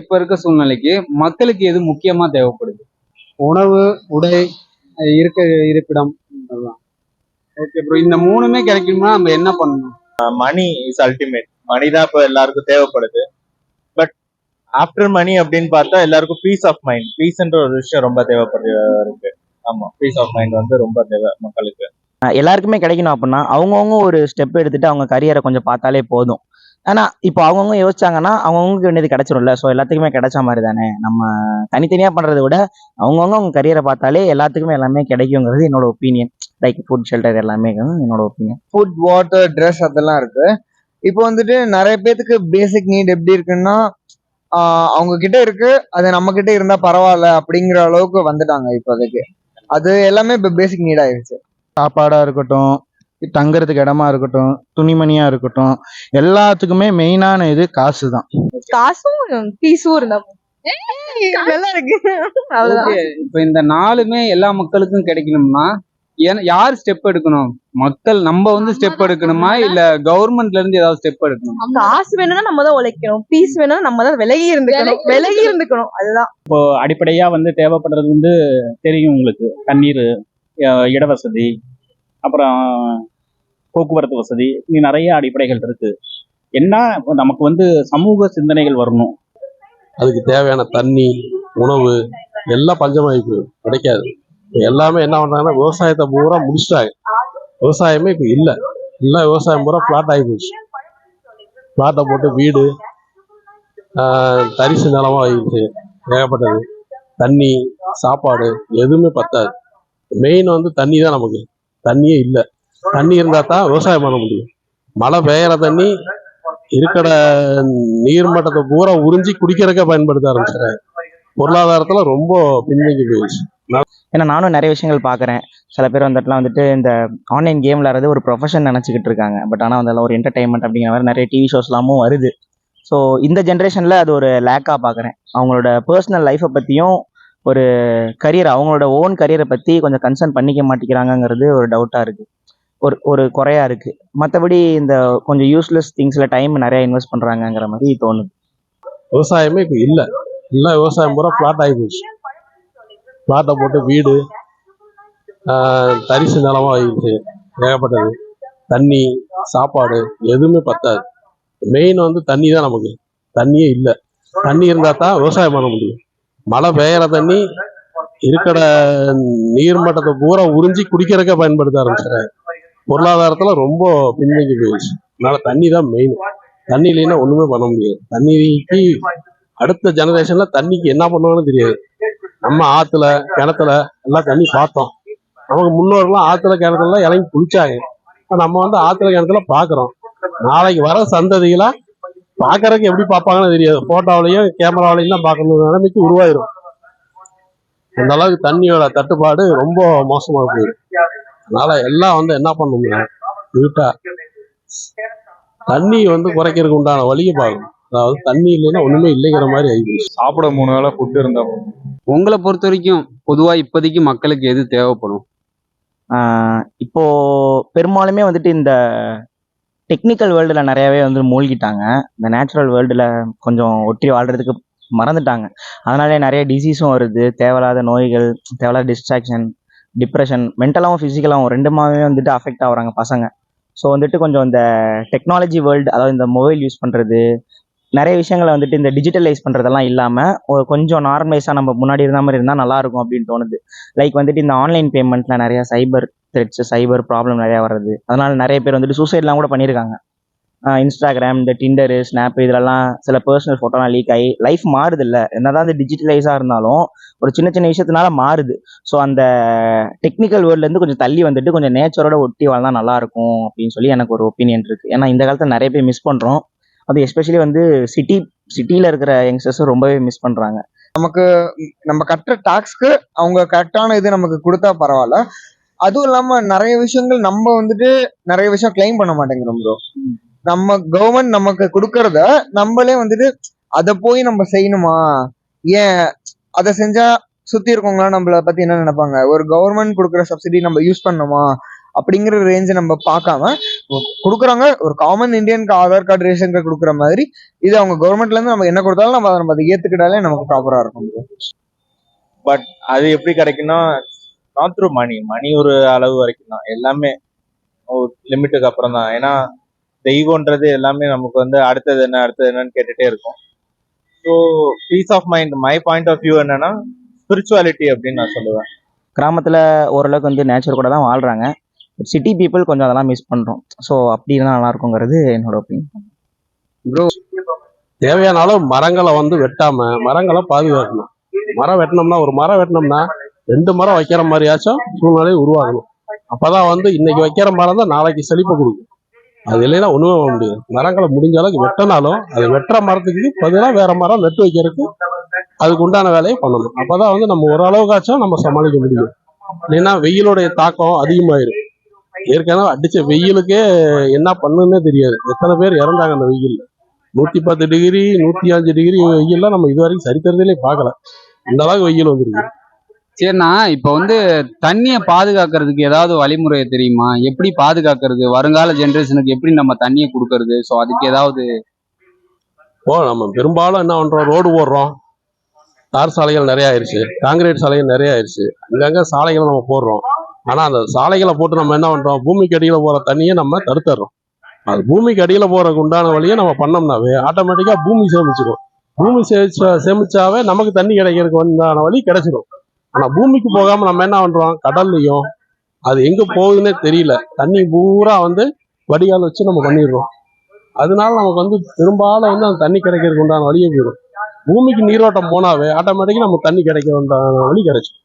இப்ப இருக்க சூழ்நிலைக்கு மக்களுக்கு எது முக்கியமா தேவைப்படுது? உணவு, உடை, இருப்பிடம். ஓகே ப்ரோ, இந்த மூணுமே கிடைக்கணும்னா நம்ம என்ன பண்ணணும்? Money is ultimate. மணி தான் இப்போ எல்லாருக்கும் தேவைப்படுது. பட் ஆஃப்டர் மணி அப்படின்னு பார்த்தா எல்லாருக்கும் பீஸ் ஆஃப் மைண்ட், பீஸ்ன்ற ஒரு விஷயம் ரொம்ப தேவைப்படுது இருக்கு. ஆமா, பீஸ் ஆஃப் மைண்ட் வந்து ரொம்ப தேவை மக்களுக்கு. எல்லாருக்குமே கிடைக்கணும் அப்படின்னா அவங்கவுங்க ஒரு ஸ்டெப் எடுத்துட்டு அவங்க கரியரை கொஞ்சம் பார்த்தாலே போதும். ஆனா இப்போ அவங்கவுங்க யோசிச்சாங்கன்னா அவங்கவுங்களுக்கு வேண்டியது கிடைச்சிரும்ல. ஸோ எல்லாத்துக்குமே கிடைச்ச மாதிரி தானே. நம்ம தனித்தனியா பண்றதை விட அவங்கவுங்க அவங்க கரியரை பார்த்தாலே எல்லாத்துக்குமே எல்லாமே கிடைக்குங்கிறது என்னோட ஒப்பீனியன். லைக் ஃபுட், ஷெல்டர் எல்லாமே என்னோட ஒப்பீனியன். ஃபுட், வாட்டர், ட்ரெஸ் அதெல்லாம் இருக்கு. இப்போ வந்துட்டு நிறைய பேத்துக்கு பேசிக் நீட் எப்படி இருக்குன்னா அவங்க கிட்ட இருக்கு, அது நம்ம கிட்ட இருந்தா பரவாயில்ல அப்படிங்கிற அளவுக்கு வந்துட்டாங்க இப்போதைக்கு. அது எல்லாமே இப்போ பேசிக் நீட் ஆயிடுச்சு. சாப்பாடா இருக்கட்டும், தங்குறதுக்கு இடமா இருக்கட்டும், துணிமணியா இருக்கட்டும், எல்லாத்துக்குமே மெயினான இது காசு தான். காசும் பீஸும் இருந்தா நல்லா இருக்கு. ஓகே, இப்ப இந்த நாலுமே எல்லா மக்களுக்கும் கிடைக்கணும்னா யார் ஸ்டெப் எடுக்கணும்? மக்கள் நம்ம வந்து ஸ்டெப் எடுக்கணுமா, இல்ல கவர்மெண்ட்ல இருந்து ஏதாவது ஸ்டெப் எடுக்கணுமா? காசு வேணும்னா நம்ம தான் உழைக்கணும், பீஸ் வேணும்னா நம்ம தான் விலகி இருந்துக்கணும். அதுதான் இப்போ அடிப்படையா வந்து தேவைப்படுறது வந்து தெரியும் உங்களுக்கு. தண்ணீர், இடவசதி, அப்புறம் போக்குவரத்து வசதி, இன்னும் நிறைய அடிப்படைகள் இருக்கு. என்ன நமக்கு வந்து சமூக சிந்தனைகள் வரணும். அதுக்கு தேவையான தண்ணி, உணவு எல்லாம் பஞ்சமாகி கிடைக்காது. எல்லாமே என்ன பண்றாங்கன்னா விவசாயத்தை பூரா முடிச்சிட்டாங்க. விவசாயமே இப்ப இல்லை. எல்லாம் விவசாயம் பூரா பிளாட் ஆகி போச்சு. பிளாட்டை போட்டு வீடு, தரிசு நிலமா ஆகிடுச்சு. ஏகப்பட்டது. தண்ணி, சாப்பாடு எதுவுமே பத்தாது. மெயின் வந்து தண்ணி தான். நமக்கு தண்ணியே இல்லை. தண்ணி இருந்தா தான் விவசாயம் பண்ண முடியும். மழை பெய்யற தண்ணி இருக்கிற நீர்மட்டத்தை பூரா உறிஞ்சி குடிக்கிறதுக்கே பயன்படுத்த ஆரம்பிச்சிட்டாங்க. பொருளாதாரத்துல ரொம்ப பின்தங்கி போயிடுச்சு. ஏன்னா நானும் நிறைய விஷயங்கள் பார்க்குறேன். சில பேர் வந்துட்டு இந்த ஆன்லைன் கேம் விளையாடுறது ஒரு ப்ரொஃபஷன் நினச்சிக்கிட்டு இருக்காங்க. பட் ஆனால் அதெல்லாம் ஒரு என்டர்டைன்மெண்ட் அப்படிங்கிற மாதிரி நிறைய டிவி ஷோஸ்லாமும் வருது. ஸோ இந்த ஜென்ரேஷனில் அது ஒரு லேக்காக பார்க்குறேன். அவங்களோட பர்சனல் லைஃப்பை பற்றியும் ஒரு கரியர், அவங்களோட ஓன் கரியரை பற்றி கொஞ்சம் கன்சர்ன் பண்ணிக்க மாட்டேங்கிறாங்கிறது ஒரு டவுட்டாக இருக்குது. ஒரு குறையா இருக்குது. மற்றபடி இந்த கொஞ்சம் யூஸ்லெஸ் திங்ஸில் டைம் நிறையா இன்வெஸ்ட் பண்ணுறாங்கங்கிற மாதிரி தோணுது. விவசாயமே இப்போ இல்லை. எல்லாம் விவசாயம் பூரா பிளாட் ஆகி போச்சு. பிளாட்டை போட்டு வீடு, தரிசு நிலமா ஆகிடுச்சு. ஏகப்பட்டது. தண்ணி, சாப்பாடு எதுவுமே பத்தாது. மெயின் வந்து தண்ணி தான். நமக்கு தண்ணியே இல்லை. தண்ணி இருந்தா தான் விவசாயம் பண்ண முடியும். மழை பெய்யற தண்ணி இருக்கிற நீர்மட்டத்தை பூரா உறிஞ்சி குடிக்கிறதுக்கே பயன்படுத்த ஆரம்பிச்சிட்டாங்க. பொருளாதாரத்துல ரொம்ப பின்தங்கி போயிடுச்சு. அதனால தண்ணி தான் மெயின். தண்ணி இல்லைன்னா ஒண்ணுமே பண்ண முடியாது. தண்ணிக்கு அடுத்த ஜெனரேஷன்ல தண்ணிக்கு என்ன பண்ணுவாங்கன்னு தெரியாது. நம்ம ஆத்துல, கிணத்துல எல்லாம் தண்ணி பார்த்தோம். நமக்கு முன்னோர்கள்லாம் ஆத்துல, கிணத்துல இறங்கி குளிச்சாங்க. நம்ம வந்து ஆத்துல, கிணத்துல பாக்குறோம். நாளைக்கு வர சந்ததிகளா பாக்குறதுக்கு எப்படி பார்ப்பாங்கன்னு தெரியாது. போட்டோவிலையும் கேமராவிலையும் தான் பார்க்கணும் நிலைமைக்கு உருவாயிரும். அந்த அளவுக்கு தண்ணியோட தட்டுப்பாடு ரொம்ப மோசமா போயிடும். அதனால எல்லாம் வந்து என்ன பண்ணணும், வீட்டா தண்ணி வந்து குறைக்கிறதுக்கு உண்டான வழியை பார்க்கணும். அதாவது தண்ணி இல்லைன்னா ஒண்ணுமே இல்லைங்கிற மாதிரி ஆகிடுச்சு. சாப்பிட 3 வேளை ஃபுட் இருந்தா உங்களை பொறுத்த வரைக்கும் பொதுவா இப்போதைக்கு மக்களுக்கு எது தேவைப்படும்? இப்போ பெரும்பாலுமே வந்துட்டு இந்த டெக்னிக்கல் வேர்ல்டில் நிறையாவே வந்து மூழ்கிட்டாங்க. இந்த நேச்சுரல் வேர்ல்டில் கொஞ்சம் ஒட்டி வாழ்கிறதுக்கு மறந்துட்டாங்க. அதனாலே நிறைய டிசீஸும் வருது. தேவையில்லாத நோய்கள், தேவையில்லாத டிஸ்ட்ராக்ஷன், டிப்ரெஷன், மென்டலாகவும் ஃபிசிக்கலாகவும் ரெண்டுமாவே வந்துட்டு அஃபெக்ட் ஆகுறாங்க பசங்க. ஸோ வந்துட்டு கொஞ்சம் இந்த டெக்னாலஜி வேர்ல்டு, அதாவது இந்த மொபைல் யூஸ் பண்ணுறது, நிறைய விஷயங்களை வந்துட்டு இந்த டிஜிட்டலைஸ் பண்ணுறதெல்லாம் இல்லாமல் கொஞ்சம் நார்மலைஸாக நம்ம முன்னாடி இருந்த மாதிரி இருந்தால் நல்லாயிருக்கும் அப்படின்னு தோணுது. லைக் வந்துட்டு இந்த ஆன்லைன் பேமெண்ட்டில் நிறையா சைபர் த்ரெட்ஸ், சைபர் ப்ராப்ளம் நிறையா வருது. அதனால நிறைய பேர் வந்துட்டு சூசைட்லாம் கூட பண்ணியிருக்காங்க. இன்ஸ்டாகிராம், இந்த டிண்டரு, ஸ்னாப் இதிலலாம் சில பர்சனல் ஃபோட்டோலாம் லீக் ஆகி லைஃப் மாறுது. இல்லை என்னதான் அது டிஜிட்டலைஸாக இருந்தாலும் ஒரு சின்ன சின்ன விஷயத்தினால மாறுது. ஸோ அந்த டெக்னிக்கல் வேர்ல்ட்லேருந்து கொஞ்சம் தள்ளி வந்துட்டு கொஞ்சம் நேச்சரோட ஒட்டி வாழ்ந்தால் நல்லாயிருக்கும் அப்படின்னு சொல்லி எனக்கு ஒரு ஒப்பீனியன் இருக்குது. ஏன்னா இந்த காலத்தில் நிறைய பேர் மிஸ் பண்ணுறோம். அது எஸ்பெஷலி வந்து சிட்டியில் இருக்கிற யங்ஸ்டர்ஸும் ரொம்பவே மிஸ் பண்ணுறாங்க. நமக்கு நம்ம கட்டுற டாக்ஸ்க்கு அவங்க கரெக்டான இது நமக்கு கொடுத்தா பரவாயில்ல. அதுவும் இல்லாம நிறைய விஷயங்கள் நம்ம வந்துட்டு நிறைய விஷயம் கிளைம் பண்ண மாட்டேங்கிறோம் ப்ரோ. நம்ம கவர்மெண்ட் நமக்கு கொடுக்கறத நம்மளே வந்துட்டு அதை போய் நம்ம செய்யணுமா, ஏன் அதை செஞ்சா சுத்தி இருக்கவங்களாம் நம்மளை பத்தி என்ன நினைப்பாங்க, ஒரு கவர்மெண்ட் கொடுக்குற சப்சிடி நம்ம யூஸ் பண்ணணுமா அப்படிங்கிற ரேஞ்சை நம்ம பார்க்காம கொடுக்குறாங்க. ஒரு காமன் இந்தியனுக்கு ஆதார் கார்டு ரேஷன் கார்டு கொடுக்குற மாதிரி இது அவங்க கவர்மெண்ட்ல இருந்து நம்ம என்ன கொடுத்தாலும் நம்ம அதை ஏத்துக்கிட்டாலே நமக்கு ப்ராப்பரா இருக்கும். பட் அது எப்படி கிடைக்கும்னா நாட் த்ரூ மணி ஒரு அளவு வரைக்கும் தான், எல்லாமே ஒரு லிமிட்டுக்கு அப்புறம் தான். ஏன்னா தெய்வம்ன்றது எல்லாமே நமக்கு வந்து அடுத்தது என்னன்னு கேட்டுட்டே இருக்கும். So peace of mind, my point of view என்னன்னா ஸ்பிரிச்சுவாலிட்டி அப்படின்னு நான் சொல்லுவேன். கிராமத்துல ஓரளவுக்கு வந்து நேச்சர் கூட தான் வாழ்றாங்க. சிட்டி பீப்புள் கொஞ்சம் அதெல்லாம் மிஸ் பண்றோம். ஸோ அப்படி இருந்தால் நல்லா இருக்குங்கிறது என்னோட ஒப்பீனியன். தேவையான அளவு மரங்களை வந்து வெட்டாம மரங்களை பாதுகாக்கணும். மரம் வெட்டினோம்னா, ஒரு மரம் வெட்டினோம்னா 2 மரம் வைக்கிற மாதிரியாச்சும் சூழ்நிலை உருவாகணும். அப்பதான் வந்து இன்னைக்கு வைக்கிற மரம் தான் நாளைக்கு செழிப்பை கொடுக்கும். அது இல்லைன்னா ஒண்ணுமே பண்ண முடியாது. மரங்களை முடிஞ்ச அளவுக்கு வெட்டினாலும் அது வெட்டுற மரத்துக்கு பதிலாக வேற மரம் நட்டு வைக்கிறதுக்கு அதுக்கு உண்டான வேலையை பண்ணணும். அப்பதான் வந்து நம்ம ஓரளவுக்காச்சும் நம்ம சமாளிக்க முடியும். இல்லைன்னா வெயிலுடைய தாக்கம் அதிகமாயிரும். ஏற்கனவே அடிச்ச வெயிலுக்கே என்ன பண்ணுன்னே தெரியாது. எத்தனை பேர் இறந்தாங்க அந்த வெயில்ல. 110 டிகிரி 105 டிகிரி வெயில்லாம் நம்ம இது வரைக்கும் சரித்திரத்திலே பார்க்கல. இந்த அளவுக்கு வெயில் வந்துருக்கு. சரிண்ணா, இப்ப வந்து தண்ணியை பாதுகாக்கிறதுக்கு ஏதாவது வழிமுறை தெரியுமா? எப்படி பாதுகாக்கிறது, வருங்கால ஜெனரேஷனுக்கு எப்படி நம்ம தண்ணியை கொடுக்கறது? ஸோ அதுக்கு ஏதாவது நம்ம பெரும்பாலும் என்ன பண்றோம், ரோடு போடுறோம், தார் சாலைகள் நிறைய ஆயிடுச்சு, காங்கிரீட் சாலைகள் நிறைய ஆயிடுச்சு, அங்கங்க சாலைகளை நம்ம போடுறோம். ஆனா அந்த சாலைகளை போட்டு நம்ம என்ன பண்றோம், பூமிக்கு அடியில போற தண்ணியை நம்ம தடுத்துறோம். அது பூமிக்கு அடியில போறதுக்கு உண்டான வழியை நம்ம பண்ணோம்னாவே ஆட்டோமேட்டிக்கா பூமி சேமிச்சிடும். பூமி சேமிச்சாவே நமக்கு தண்ணி கிடைக்கிறதுக்கு உண்டான வழி கிடைச்சிடும். ஆனா பூமிக்கு போகாம நம்ம என்ன பண்றோம், கடல்லையும் அது எங்க போகுதுன்னே தெரியல, தண்ணி பூரா வந்து வடிகால் வச்சு நம்ம பண்ணிடுறோம். அதனால நமக்கு வந்து பெரும்பாலும் வந்து அந்த தண்ணி கிடைக்கிறதுக்கு உண்டான வழியை போயிடும். பூமிக்கு நீரோட்டம் போனாவே ஆட்டோமேட்டிக்கா நமக்கு தண்ணி கிடைக்க உண்டான வழி கிடைச்சிடும்.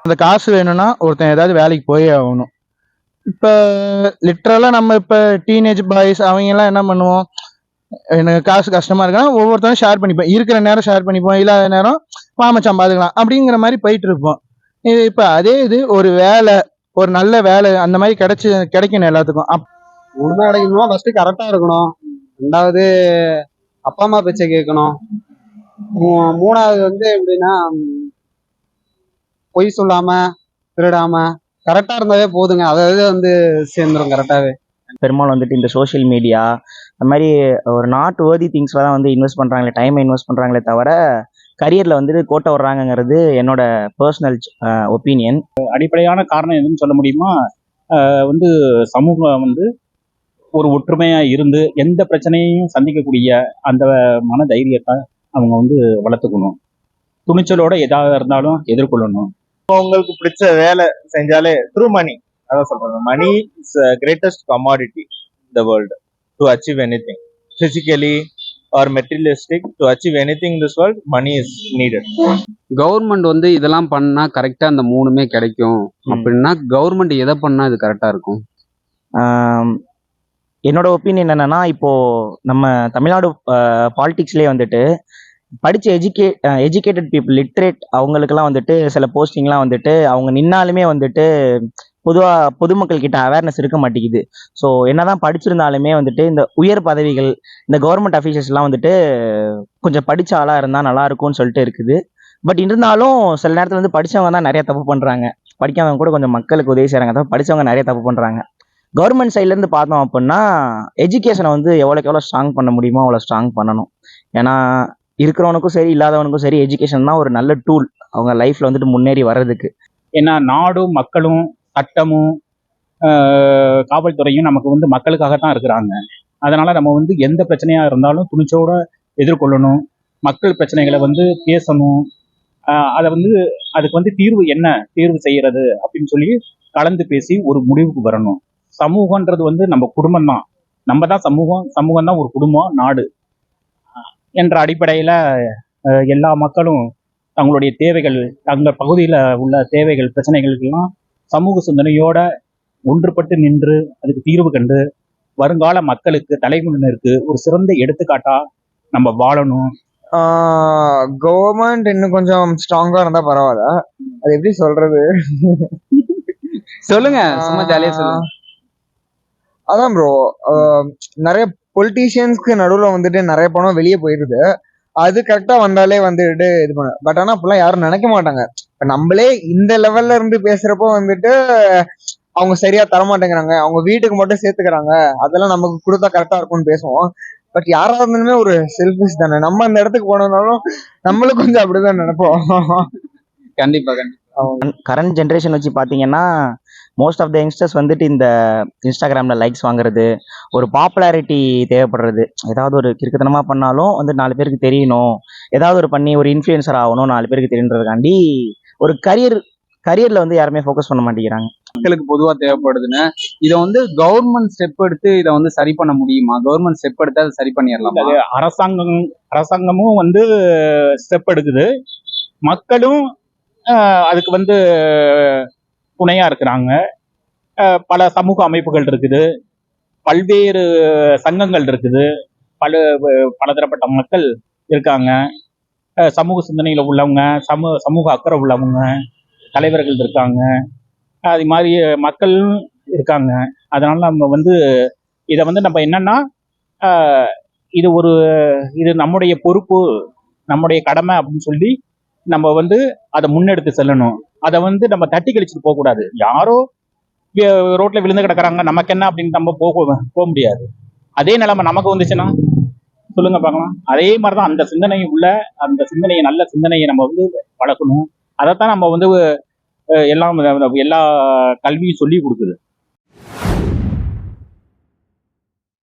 அந்த காசு வேணும்னா ஒருத்தன் ஏதாவது வேலைக்கு போயே ஆகணும். இப்ப லிட்டரலா நம்ம இப்ப டீனேஜ் பாய்ஸ் அவங்க எல்லாம் என்ன பண்ணுவோம், எனக்கு காசு கஷ்டமா இருக்குன்னா ஒவ்வொருத்தரும் ஷேர் பண்ணிப்போம். இருக்கிற நேரம் ஷேர் பண்ணிப்போம், இல்லாத நேரம் மாமச்சான் பாத்துக்கலாம் அப்படிங்கிற மாதிரி போயிட்டு இருப்போம். இப்ப அதே இது ஒரு வேலை, ஒரு நல்ல வேலை அந்த மாதிரி கிடைக்கணும் எல்லாத்துக்கும். உணவடைக்கணுமா ஃபர்ஸ்ட் கரெக்டா இருக்கணும். 2வது அப்பா அம்மா பேச்சை கேட்கணும். 3வது வந்து எப்படின்னா பொய் சொல்லாம திருடாம கரெக்டா இருந்தாவே போதுங்க. அதாவது வந்து சேர்ந்துரும் கரெக்டாவே. பெரும்பாலும் வந்துட்டு இந்த சோஷியல் மீடியா அந்த மாதிரி ஒரு நாட் வேர்தி திங்ஸ்ல தான் வந்து இன்வெஸ்ட் பண்றாங்களே, டைமை இன்வெஸ்ட் பண்றாங்களே தவிர கரியர்ல வந்துட்டு கோட்டை விடுறாங்கிறது என்னோட பர்சனல் ஒப்பீனியன். அடிப்படையான காரணம் எதுன்னு சொல்ல முடியுமா? வந்து சமூகம் வந்து ஒரு ஒற்றுமையா இருந்து எந்த பிரச்சனையும் சந்திக்கக்கூடிய அந்த மன தைரியத்தை அவங்க வந்து வளர்த்துக்கணும். துணிச்சலோட எதாக இருந்தாலும் எதிர்கொள்ளணும். உங்களுக்கு பிடிச்ச வேலை செஞ்சாலே த்ரூ மணி, அதான் சொல்றாங்க, money is greatest commodity in the world to achieve anything physically or materialistic. To achieve anything this world money is needed. Government வந்து இதெல்லாம் பண்ணா கரெக்டா அந்த 3மே கிடைக்கும் அப்படின்னா கவர்மெண்ட் எதை பண்ணா இது கரெக்டா இருக்கும்? என்னோட ஒப்பீனியன் என்னன்னா, இப்போ நம்ம தமிழ்நாடு பாலிடிக்ஸ்லேயே வந்துட்டு படித்த எஜுகேட்டட் பீப்புள், லிட்ரேட் அவங்களுக்கெல்லாம் வந்துட்டு சில போஸ்டிங்லாம் வந்துட்டு அவங்க நின்னாலுமே வந்துட்டு பொதுமக்கள் கிட்ட அவேர்னஸ் இருக்க மாட்டேங்குது. ஸோ என்னதான் படிச்சிருந்தாலுமே வந்துட்டு இந்த உயர் பதவிகள், இந்த கவர்மெண்ட் அஃபீஷியல்ஸ்லாம் வந்துட்டு கொஞ்சம் படித்த ஆளாக இருந்தால் நல்லா இருக்கும்னு சொல்லிட்டு இருக்குது. பட் இருந்தாலும் சில நேரத்தில் வந்து படித்தவங்க தான் நிறைய தப்பு பண்ணுறாங்க, படிக்காதவங்க கூட கொஞ்சம் மக்களுக்கு உதவி செய்கிறாங்க, தவிர படித்தவங்க நிறைய தப்பு பண்ணுறாங்க. கவர்மெண்ட் சைட்லேருந்து பார்த்தோம் அப்படின்னா எஜுகேஷனை வந்து எவ்வளோக்கு எவ்வளோ ஸ்ட்ராங் பண்ண முடியுமோ அவ்வளோ ஸ்ட்ராங் பண்ணணும். ஏன்னா இருக்கிறவனுக்கும் சரி இல்லாதவனுக்கும் சரி எஜுகேஷன் தான் ஒரு நல்ல டூல் அவங்க லைஃப்ல வந்துட்டு முன்னேறி வர்றதுக்கு. ஏன்னா நாடும் மக்களும் சட்டமும் காவல்துறையும் நமக்கு வந்து மக்களுக்காகத்தான் இருக்கிறாங்க. அதனால நம்ம வந்து எந்த பிரச்சனையா இருந்தாலும் துணிச்சோட எதிர்கொள்ளணும். மக்கள் பிரச்சனைகளை வந்து பேசணும். அதை வந்து அதுக்கு வந்து தீர்வு செய்யறது அப்படின்னு சொல்லி கலந்து பேசி ஒரு முடிவுக்கு வரணும். சமூகன்றது வந்து நம்ம குடும்பம் தான், நம்ம தான் சமூகம் தான் ஒரு குடும்பம், நாடு என்ற அடிப்படையில எல்லா மக்களும் தங்களுடைய தேவைகள், தங்கள் பகுதியில் உள்ள தேவைகள் பிரச்சனைகளுக்கெல்லாம் சமூக சிந்தனையோட ஒன்றுபட்டு நின்று அதுக்கு தீர்வு கண்டு வருங்கால மக்களுக்கு தலைமுறையினருக்கு ஒரு சிறந்த எடுத்துக்காட்டா நம்ம வாழணும். கவர்மெண்ட் இன்னும் கொஞ்சம் ஸ்ட்ராங்கா இருந்தா பரவாயில்ல. அது எப்படி சொல்றது, சொல்லுங்க, சும்மா ஜாலியா சொல்லுங்க. அதான் ப்ரோ, நிறைய பொலிட்டீஷியன்ஸ்க்கு நடுவில் வந்துட்டு நிறைய பணம் வெளியே போயிருது. அது கரெக்டா வந்தாலே வந்துட்டு இது பண்ண. பட் ஆனா அப்பெல்லாம் யாரும் நினைக்க மாட்டாங்க. இப்ப நம்மளே இந்த லெவல்ல இருந்து பேசுறப்போ வந்துட்டு அவங்க சரியா தரமாட்டேங்கிறாங்க, அவங்க வீட்டுக்கு மட்டும் சேர்த்துக்கிறாங்க, அதெல்லாம் நமக்கு கொடுத்தா கரெக்டா இருக்கும்னு பேசுவோம். பட் யாரா இருந்தாலுமே ஒரு செல்ஃபிஷ் தானே. நம்ம அந்த இடத்துக்கு போனோம்னாலும் நம்மளும் கொஞ்சம் அப்படிதான் நினைப்போம். கண்டிப்பா கண்டிப்பா. கரண்ட் ஜென்ரேஷன் வச்சு பார்த்தீங்கன்னா மோஸ்ட் ஆஃப் த யங்ஸ்டர்ஸ் வந்துட்டு இந்த இன்ஸ்டாகிராமில் லைக்ஸ் வாங்குறது, ஒரு பாப்புலாரிட்டி தேவைப்படுறது. ஏதாவது ஒரு கிறுக்குத்தனமாக பண்ணாலும் வந்து 4 பேருக்கு தெரியணும், ஏதாவது ஒரு பண்ணி ஒரு இன்ஃப்ளூயன்சர் ஆகணும், 4 பேருக்கு தெரியுன்றதுக்காண்டி ஒரு கரியரில் வந்து யாருமே ஃபோக்கஸ் பண்ண மாட்டேங்கிறாங்க. மக்களுக்கு பொதுவா தேவைப்படுதுன்னு இதை வந்து கவர்மெண்ட் ஸ்டெப் எடுத்து இதை வந்து சரி பண்ண முடியுமா? கவர்மெண்ட் ஸ்டெப் எடுத்து அதை சரி பண்ணிடலாமா? அது அரசாங்கமும் வந்து ஸ்டெப் எடுக்குது, மக்களும் அதுக்கு வந்து துணையா இருக்கிறாங்க. பல சமூக அமைப்புகள் இருக்குது, பல்வேறு சங்கங்கள் இருக்குது, பலதரப்பட்ட மக்கள் இருக்காங்க, சமூக சிந்தனையில் உள்ளவங்க, சமூக அக்கறை உள்ளவங்க தலைவர்கள் இருக்காங்க, அது மாதிரி மக்களும் இருக்காங்க. அதனால நம்ம வந்து இதை வந்து நம்ம என்னன்னா இது நம்முடைய பொறுப்பு, நம்முடைய கடமை அப்படின்னு சொல்லி நம்ம வந்து அதை முன்னெடுத்து செல்லணும். அதை வந்து நம்ம தட்டி கழிச்சுட்டு போகக்கூடாது. யாரோ ரோட்ல விழுந்து கிடக்குறாங்க, நமக்கு என்ன அப்படின்னு நம்ம போக முடியாது. அதே நிலைமை நமக்கு வந்துச்சுன்னா சொல்லுங்க பார்க்கலாம். அதே மாதிரிதான் அந்த சிந்தனையை நல்ல சிந்தனையை நம்ம வந்து வளர்க்கணும். அதைத்தான் நம்ம வந்து எல்லா கல்வியும் சொல்லி கொடுக்குது.